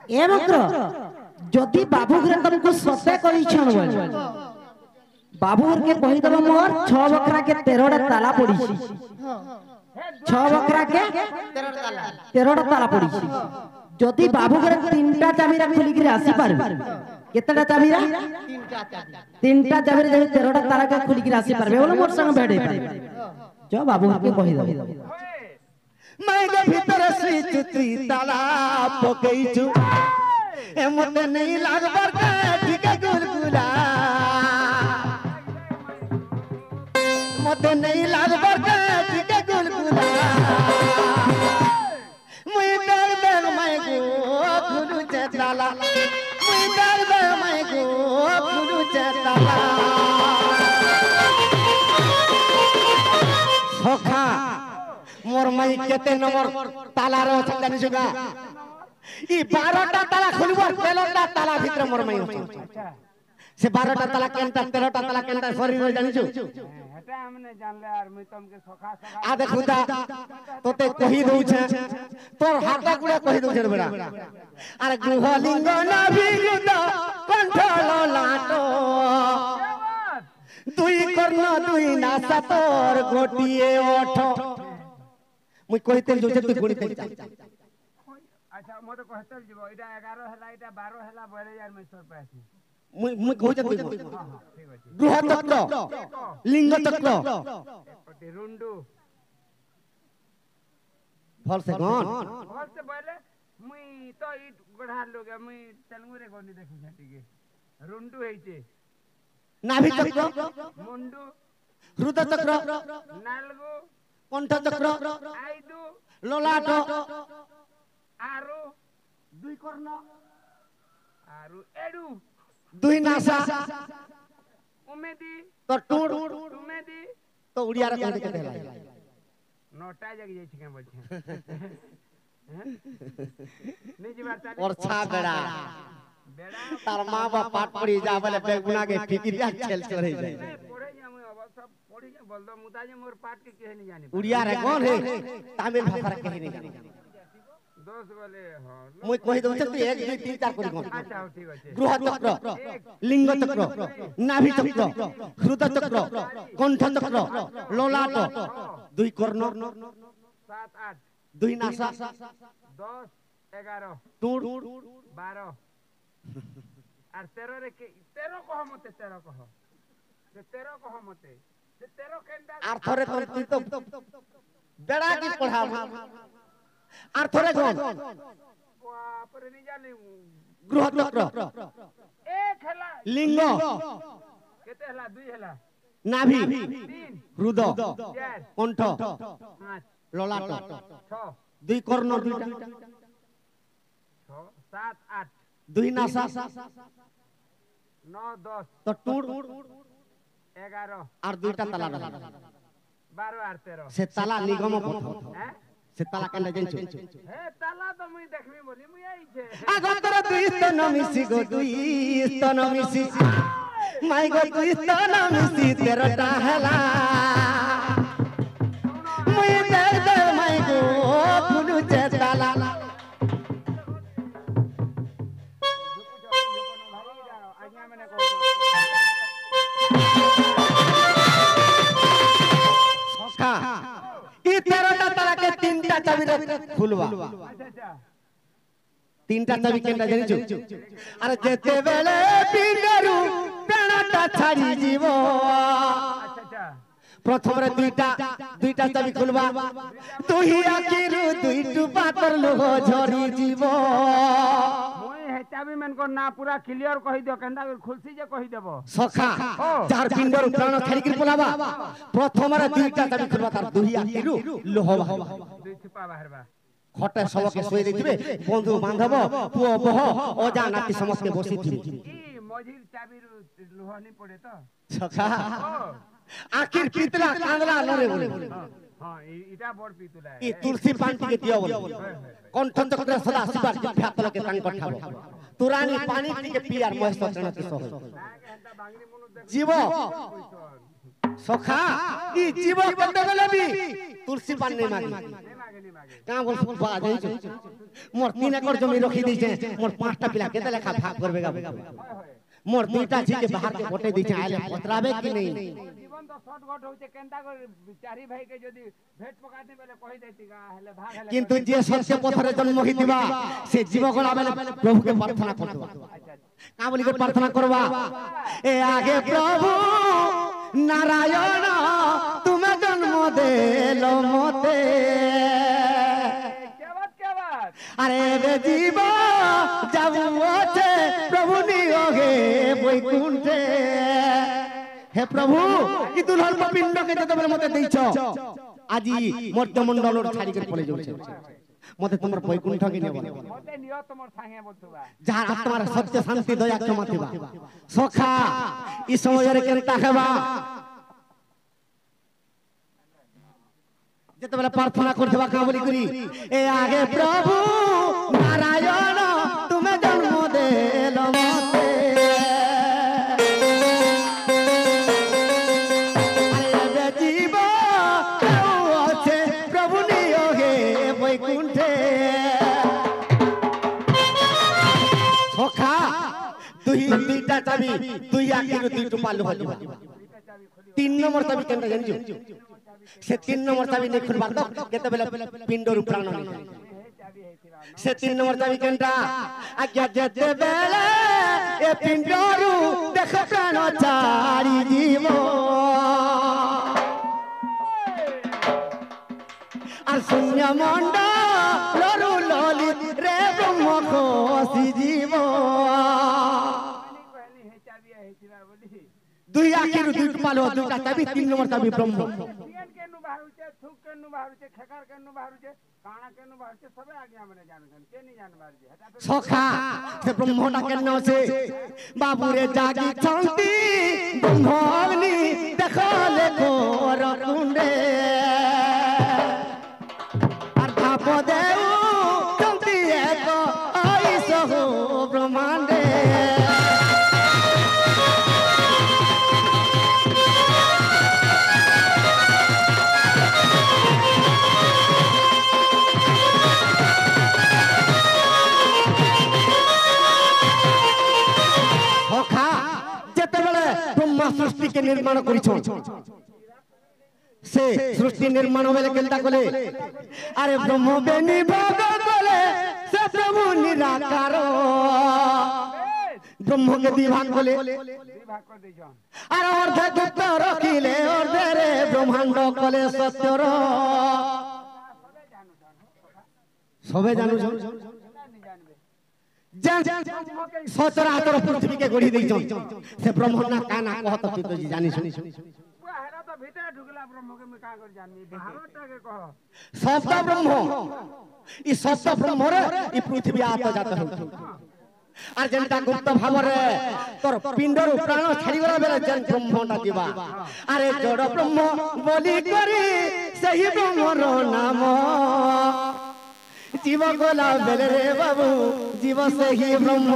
ए मात्र जदि बाबू घरे तुमको सते करी छन बोल बाबू के कहि दब मोर 6 बकरा के 13टा ताला पड़ी 6 बकरा के 13टा ताला पड़ी जदि बाबू घरे 3टा चाबी रा खुली के आसी पारबे केतटा चाबी रा 3टा चाबी रे 13टा ताला के खुली के आसी पारबे बोले मोर संग बैठे पारबे जो बाबू के कहि दब मैं के भीतर स्विच तुई ताला पकईछु ए मते नहीं लागबर के ठीक गुलगुला मते नहीं लागबर के ठीक गुलगुला मुई डर डर मैं गो खुलू चे ताला मुई डर डर मैं गो खुलू चे ताला सखा मोर मई केते नंबर ताला रो छंदानी सुगा ई 12टा ताला खुलबर 13टा ताला भीतर मोर मई अच्छा से 12टा ताला केनटा 13टा ताला केनटा शरीर रो जानि छु हेटा हमने जानले यार मुई तुमके सखा सखा आ देखुदा तोते कहि दउ छे तोर हाथा गुडा कहि दउ छे बेटा अरे गृहलिंग ना बिगुदा कंठल लाटो दुई कर्ण दुई नासा तोर गोटिए ओठ मुई कहिते जो तू गुणिते अच्छा मो तो कहतल जीवो इटा 11 हला इटा 12 हला बोले यार मैं सर पासी मुई कहते ठीक अछि गृह चक्र लिंग चक्र पटी रुंडू फल से बोले मुई तो ई गढ़ा लोग मुई तेलुगु रे कोनी देखु छटी के रुंडू हेचे नाभि चक्र मुंडू हृदय चक्र नालगु कंठ चक्र आइदु ललाट आरु दुई कर्ण आरु एडु दुई नासा उमेदी तो टूड उमेदी तो उड़िया रे कहते कहला नोटा जग जाई छै के बोल छै नहीं जीवार ताली और छा बेड़ा बेड़ा तार मां बाप पाठ पढ़ी जा बोले बेगुना के फिकिरिया खेल चढ़े जाए पढ़े जा मैं अब सब पढ़ी जा बोल दो मुता जे मोर पाठ के कहे नहीं जानी उड़िया रे कौन है तमिल भाषा रे कहे नहीं जानी दोस्त बोले हां मुई कहि दउ छ तू 1 2 3 4 करी कोन अच्छा ठीक अछि गृह चक्र लिंग चक्र नाभि चक्र हृदय चक्र कंठ चक्र ललाट दुई कर्ण 7 8 दुई नासा 10 11 टूड 12 আর 13 রে 13 কহ মতে 13 কহ से 13 কহ মতে से 13 কেনটা আর থরে তুই তো বেড়া কি পড়া আর থরে কোন বাপ রে নি জানি गृह चक्र एक हला लिंग केते हला 2 हला नाभि 3 हृदय 4 कंठ 5 ललाट 6 दुई कर्ण दुईटा 6 7 8 दुई नासा 9 10 तो टूड 11 और दुईटा ताला 12 और 13 से ताला निगम पथ हैं से ताला केना जैछु हे ताला तो मुई देखबी बोली मुई आई छे आगतर दुई स्तन मिसी गो दुई स्तन मिसी माई गो दुई स्तन मिसी 13टा हला मुई दे दे माई गो फुलु चे ताला आज्ञा मैंने सखा ई 13टा ताला के 3टा चाबी रे खुलवा अच्छा 3टा चाबी केनटा जानिछु अरे जेते बेले पिंगरु प्राणटा छाड़ी जीवो अच्छा प्रथम रे दुईटा चाबी खुलवा तुही आखिरु दुई टुपा तर लोह झरी जीवो मुई हे चाबी मन को ना पूरा क्लियर कहि दियो केंदा खुलसी जे कहि देबो सखा जार पिंडर प्राण छाड़ी कर पलावा प्रथम रे दुईटा चाबी खुलवा तार दुही आखिरु लोह दुई छिपा बाहरबा खटे सबके सोई देथिबे बंधु बांधव पुओ बह ओजा नाती समस्त बसी थी ई मझिर चाबी लोहनी पड़े तो सखा आखिर पितला कांदला नरे बोले हां इटा बड़ पितुला ई तुलसी पांटी के दियो बोले कंठ चक्र सदा शिवार के फ्यातल के कान कठाबो तुरानी पानी के पियार महेश चरण के सह ना के हंता बांगनी मुनु देख जीवो सखा ई जीव करते बेले भी तुलसी पान नहीं मांगी नहीं मागे नहीं मागे का बोल सुन बा जाई छ मोर 3 एकड़ जमीन रखी दी छे मोर 5टा पिला केते लेखा भाग करबेगा मोर 2टा छी के बाहर के कोटे दी छे आले पतराबे कि नहीं जीवन तो शॉर्ट कट होचे केनता कर चारी भाई के जदी भेट पकाते बेले कहि देती का हेले भाग हेले किंतु जे सत्य पथरे जन्म होइतिबा से जीव गणा बेले प्रभु के प्रार्थना करबा का बोली के प्रार्थना करबा ए आगे प्रभु नारायण तुमे जन्म देलो मते क्या बात अरे बे जीव जब ओछे प्रभु नियोगे बैकुंठे हे प्रभु ई दुल्हन को पिंड के जते बेले मते दैछ আজি মর্ত্য মণ্ডলর ছাড়ি করে পড়ে যাচ্ছে মতে তোমার বৈকুণ্ঠ কি নেব মতে নিও তোমার সাঙ্গে বলতুবা যার আত্মার সত্য শান্তি দয়া ক্ষমা থিবা সখা ই সময়ের কেনতা হেবা যেতবেলে প্রার্থনা করতেবা কা বলি করি এ আগে প্রভু নারায়ণ তুমি জন্ম দেল মতে দুইটা চাবি দুই আখির দুই টুপাল হলো 3 নম্বর চাবি কেনটা জানিছো সে 3 নম্বর চাবি নে খুলবার দাও কেতেবেলে পিণ্ডর প্রাণ নেই সে 3 নম্বর চাবি কেনটা আজ্ঞা যেতে বেলে এ পিণ্ডরু দেখো প্রাণ চারি জীব আর শূন্য মণ্ডল ললিত রে ব্রহ্ম খসি জীব দুই আখির দুই টুপাল দুইটা চাবি 3 নম্বর চাবি ব্রহ্ম কেন কেনু বাহুছে থুক কেনু বাহুছে খেকার কেনু বাহুছে কানা কেনু বাহুছে সবে আগে আমরা জানছেন কেনি জানবারজি এটা তো সখা সে ব্রহ্মটা কেন আছে বাবুরে জাগি শান্তি ব্রহ্মগ্নি দেখলে কোর কুণ্ডে আর ধাপ দেউ শান্তি এক আইস হো ব্রহ্মাণ্ডে सृष्टि के निर्माण करिछन से सृष्टि निर्माण बेले केनता कले अरे ब्रह्म बेनी भोग कले से प्रभु निराकार ब्रह्म के विभाग कले विभाग कर देछन अरे अर्ध गुप्त रखिले अर्ध रे ब्रह्मांड कले सत्यर सबे जानू सचराचर पृथ्वी के गढ़ी दैछन से ब्रह्म ना काना कहत तू तो जानी सुनी हेरा तो भीतर ढुकला ब्रह्म के में का कर जानी बाहरटा के कह शब्द ब्रह्म ई शब्द ब्रह्म रे ई पृथ्वी आत जात हो আর যেনটা গুপ্ত ভাবরে তোর পিণ্ডর প্রাণ ছাড়ি গলা বেলে যেন ব্রহ্মটা দিবা আরে জড় ব্রহ্ম বলি করি সেই ব্রহ্মর নাম জীব গলা বেলে রে বাবু জীব সেই ব্রহ্ম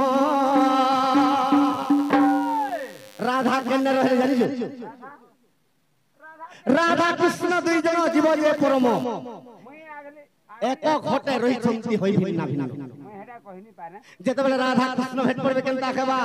রাধা কেন রহে জানিছো রাধা কৃষ্ণ দুই জন জীব যে পরম মুই আগলে এক ঘটে রহিছন্তি হই ভিন্ন ভিন্ন মুই হেডা কহিনি পারে যেতবেলে রাধা কৃষ্ণ ভেট পড়বে কেনতা খেবা